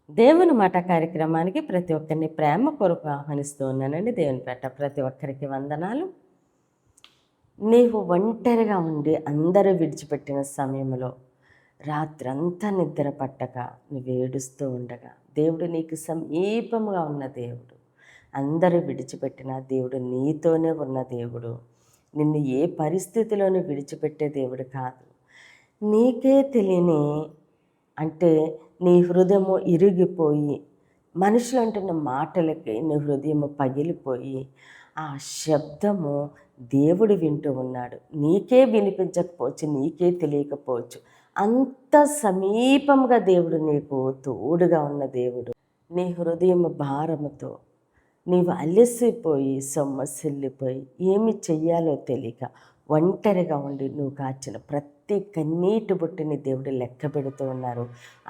దేవుని మాట కార్యక్రమానికి ప్రతి ఒక్కరిని ప్రేమపూర్వక ఆహ్వానిస్తూ ఉన్నానండి. దేవుని పేట ప్రతి ఒక్కరికి వందనాలు. నీవు ఒంటరిగా ఉండి అందరూ విడిచిపెట్టిన సమయంలో రాత్రంతా నిద్ర పట్టక నువ్వు ఏడుస్తూ ఉండగా దేవుడు నీకు సమీపముగా ఉన్న దేవుడు. అందరూ విడిచిపెట్టిన దేవుడు నీతోనే ఉన్న దేవుడు. నిన్ను ఏ పరిస్థితిలోనూ విడిచిపెట్టే దేవుడు కాదు. నీకే తెలియని అంటే నీ హృదయము ఇరిగిపోయి మనుషులు అంటున్న మాటలకి నీ హృదయము పగిలిపోయి ఆ శబ్దము దేవుడు వింటూ ఉన్నాడు. నీకే వినిపించకపోవచ్చు, నీకే తెలియకపోవచ్చు. అంత సమీపంగా దేవుడు నీకు తోడుగా ఉన్న దేవుడు. నీ హృదయం భారముతో నీవు అలసిపోయి సొమ్మసిల్లిపోయి ఏమి చెయ్యాలో తెలియక ఒంటరిగా ఉండి నువ్వు కాచిన ప్రతి కన్నీటి బొట్టుని దేవుడు లెక్క పెడుతూ ఉన్నారు.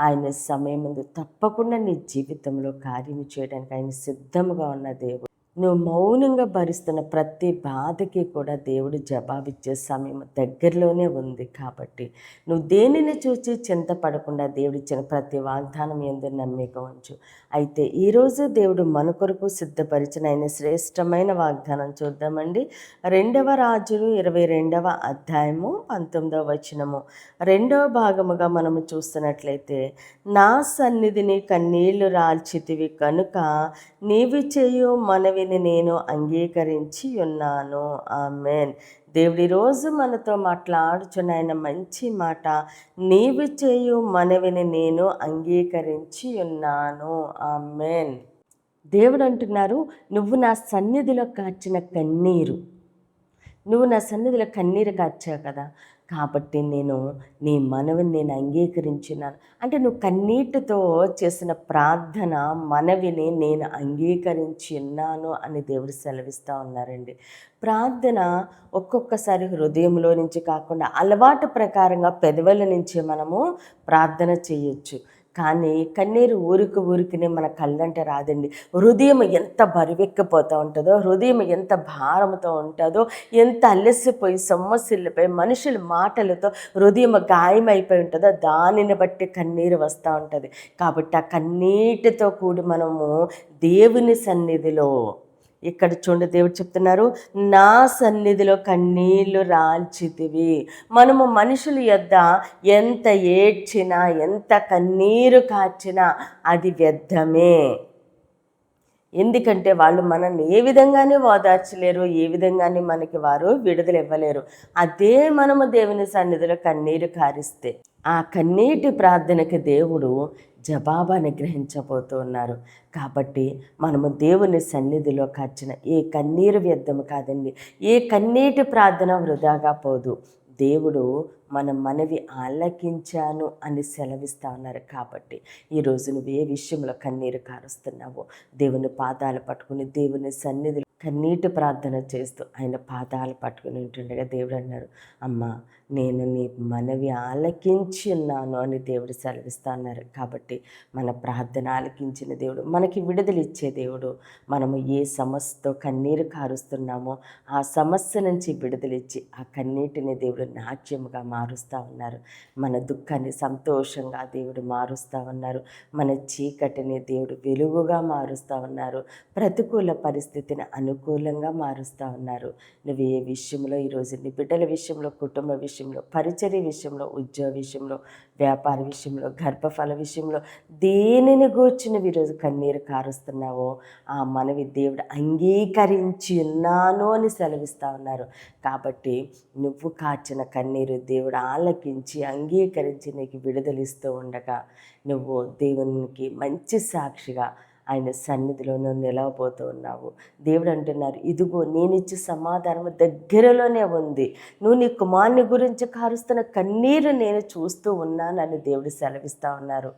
ఆయన సమయం ముందు తప్పకుండా నీ జీవితంలో కార్యం చేయడానికి ఆయన సిద్ధంగా ఉన్న దేవుడు. నువ్వు మౌనంగా భరిస్తున్న ప్రతి బాధకి కూడా దేవుడు జవాబిచ్చే సమయం దగ్గరలోనే ఉంది. కాబట్టి నువ్వు దేనిని చూసి చింతపడకుండా దేవుడిచ్చిన ప్రతి వాగ్దానం యందు నమ్మిక ఉంచు. అయితే ఈరోజు దేవుడు మన కొరకు సిద్ధపరిచిన ఆయన శ్రేష్టమైన వాగ్దానం చూద్దామండి. 2వ రాజులు 22వ అధ్యాయము 19వ వచనము 2వ భాగముగా మనము చూస్తున్నట్లయితే, నా సన్నిధిని కన్నీళ్లు రాల్చితివి కనుక నీవు చేయు మనవిని నేను అంగీకరించి ఉన్నాను. ఆమేన్. దేవుడి రోజు మనతో మాట్లాడుచున్న ఆయన మంచి మాట, నీవు చేయు మనవిని నేను అంగీకరించి ఉన్నాను. ఆమేన్. దేవుడు అంటున్నారు, నువ్వు నా సన్నిధిలో కార్చిన కన్నీరు, నువ్వు నా సన్నిధిలో కన్నీరు కార్చావు కదా, కాబట్టి నేను నీ మనవిని నేను అంగీకరించినాను. అంటే నువ్వు కన్నీటితో చేసిన ప్రార్థన మనవిని నేను అంగీకరించి ఉన్నాను అని దేవుడు సెలవిస్తూ ఉన్నారండి. ప్రార్థన ఒక్కొక్కసారి హృదయంలో నుంచి కాకుండా అలవాటు ప్రకారంగా పెదవుల నుంచి మనము ప్రార్థన చేయొచ్చు. కానీ కన్నీరు ఊరికినే మన కళ్ళంటే రాదండి. హృదయం ఎంత బరువెక్కిపోతూ ఉంటుందో, హృదయం ఎంత భారంతో ఉంటుందో, ఎంత అలసిపోయి సొమ్మసిల్లిపోయి మనుషుల మాటలతో హృదయం గాయమైపోయి ఉంటుందో దానిని బట్టి కన్నీరు వస్తూ ఉంటుంది. కాబట్టి ఆ కన్నీటితో కూడి మనము దేవుని సన్నిధిలో, ఇక్కడ చూడండి దేవుడు చెప్తున్నారు, నా సన్నిధిలో కన్నీళ్లు రాల్చితివి. మనము మనుషుల యొద్ద ఎంత ఏడ్చినా ఎంత కన్నీరు కార్చినా అది వ్యర్థమే. ఎందుకంటే వాళ్ళు మనల్ని ఏ విధంగానే ఓదార్చలేరు, ఏ విధంగానే మనకి వారు విడుదల ఇవ్వలేరు. అదే మనము దేవుని సన్నిధిలో కన్నీరు కారిస్తే ఆ కన్నీటి ప్రార్థనకి దేవుడు జవాబు అనుగ్రహించబోతూ ఉన్నారు. కాబట్టి మనము దేవుని సన్నిధిలో కార్చిన ఏ కన్నీరు వ్యర్థము కాదండి. ఏ కన్నీటి ప్రార్థన వృధాగా పోదు. దేవుడు మన మనవి ఆలకించాను అని సెలవిస్తూ ఉన్నారు. కాబట్టి ఈరోజు నువ్వు ఏ విషయంలో కన్నీరు కారుస్తున్నావో దేవుని పాదాలు పట్టుకుని దేవుని సన్నిధిలో కన్నీటి ప్రార్థన చేస్తూ ఆయన పాదాలు పట్టుకుని ఉంటుండగా దేవుడు అన్నారు, అమ్మా నేను నీ మనవి ఆలకించి ఉన్నాను అని దేవుడు సెలవిస్తూ ఉన్నారు. కాబట్టి మన ప్రార్థన ఆలకించిన దేవుడు, మనకి విడుదలిచ్చే దేవుడు. మనము ఏ సమస్యతో కన్నీరు కారుస్తున్నామో ఆ సమస్య నుంచి విడుదలిచ్చి ఆ కన్నీటిని దేవుడు నాట్యముగా మారుస్తూ ఉన్నారు. మన దుఃఖాన్ని సంతోషంగా దేవుడు మారుస్తూ ఉన్నారు. మన చీకటిని దేవుడు వెలుగుగా మారుస్తూ ఉన్నారు. ప్రతికూల పరిస్థితిని అనుకూలంగా మారుస్తూ ఉన్నారు. నువ్వు ఏ విషయంలో ఈరోజు నీ బిడ్డల విషయంలో, కుటుంబ విషయంలో, పరిచర్య విషయంలో, ఉద్యోగ విషయంలో, వ్యాపార విషయంలో, గర్భఫల విషయంలో దేనిని గూర్చి నువ్వు ఈరోజు కన్నీరు కారుస్తున్నావో ఆ మనవి దేవుడు అంగీకరించి ఉన్నాను అని సెలవిస్తూ ఉన్నారు. కాబట్టి నువ్వు కార్చిన కన్నీరు దేవుడు ఆలకించి అంగీకరించి నీకు విడుదలిస్తూ ఉండగా నువ్వు దేవునికి మంచి సాక్షిగా ఆయన సన్నిధిలోనూ నిలవబోతూ ఉన్నావు. దేవుడు అంటున్నారు, ఇదిగో నేనిచ్చే సమాధానం దగ్గరలోనే ఉంది. నువ్వు నీ కుమారుని గురించి కారుస్తున్న కన్నీరు నేను చూస్తూ ఉన్నానని దేవుడు సెలవిస్తూ ఉన్నారు.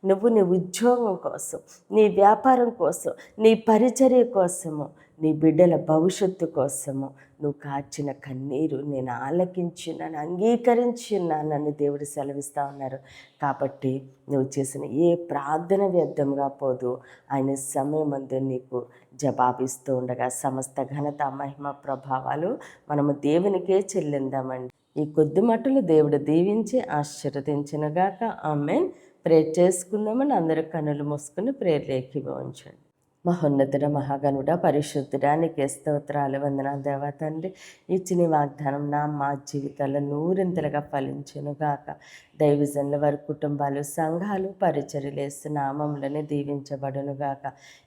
నువ్వు నీ ఉద్యోగం కోసం, నీ వ్యాపారం కోసం, నీ పరిచర్య కోసము, నీ బిడ్డల భవిష్యత్తు కోసము నువ్వు కార్చిన కన్నీరు నేను ఆలకించున్నాను, అంగీకరించున్నానని దేవుడు సెలవిస్తూ ఉన్నారు. కాబట్టి నువ్వు చేసిన ఏ ప్రార్థన వ్యర్థంగా పోదు. ఆయన సమయమందు నీకు జవాబిస్తూ ఉండగా సమస్త ఘనత, మహిమ, ప్రభావాలు మనము దేవునికే చెల్లిందామండి. ఈ కొద్ది మట్టులు దేవుడు దీవించి ఆశీర్వదించినగాక. ఆమేన్. ప్రేర్ చేసుకుందామని అందరూ కన్నులు మూసుకుని ప్రేర్లు ఏకీభవించండి. మహోన్నతుడ మహాగణుడ పరిశుద్ధుడా నీకే స్తోత్రాలు వందనాలు దేవా తండ్రి. ఇచ్చిన వాగ్దానం మా జీవితాల్లో నూరింతలుగా ఫలించునుగాక. దైవజనుల వారి కుటుంబాలు సంఘాలు పరిచర్యలేస్తు నామంలోనే దీవించబడునుగాక.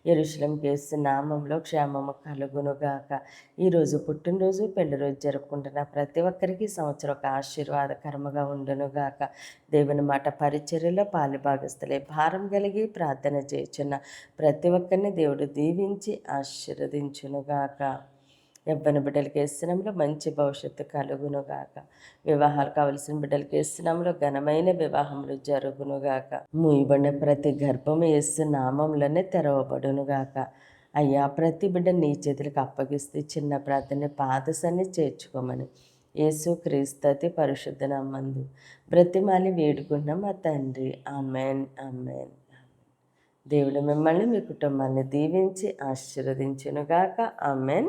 యెరూషలేముకి యేసు నామంలో క్షేమము కలుగునుగాక. ఈరోజు పుట్టినరోజు పెళ్లి రోజు జరుపుకుంటున్న ప్రతి ఒక్కరికి సంవత్సరం ఒక ఆశీర్వాదకరముగా ఉండునుగాక. దేవుని మాట పరిచర్యలో పాలుభాగస్తులే భారం కలిగి ప్రార్థన చేయుచున్న ప్రతి ఒక్కరిని దేవుడు దీవించి ఆశీర్వదించునుగాక. యవ్వన బిడ్డలకి యేసునామములో మంచి భవిష్యత్తు కలుగునుగాక. వివాహాలు కావలసిన బిడ్డలకి యేసునామములో ఘనమైన వివాహములు జరుగునుగాక. మూయబడిన ప్రతి గర్భము యేసు నామములోనే తెరవబడునుగాక. అయ్యా, ప్రతి బిడ్డ నీ చేతులకు అప్పగిస్తూ చిన్న ప్రార్థన పాదసాన్ని చేర్చుకోమని యేసు క్రీస్తు అతి పరిశుద్ధ నామందు బ్రతిమాలి వేడుకున్నాం మా తండ్రి. Amen, amen. దేవుడు మిమ్మల్ని మీ కుటుంబాన్ని దీవించి ఆశీర్వదించునుగాక. ఆమెన్.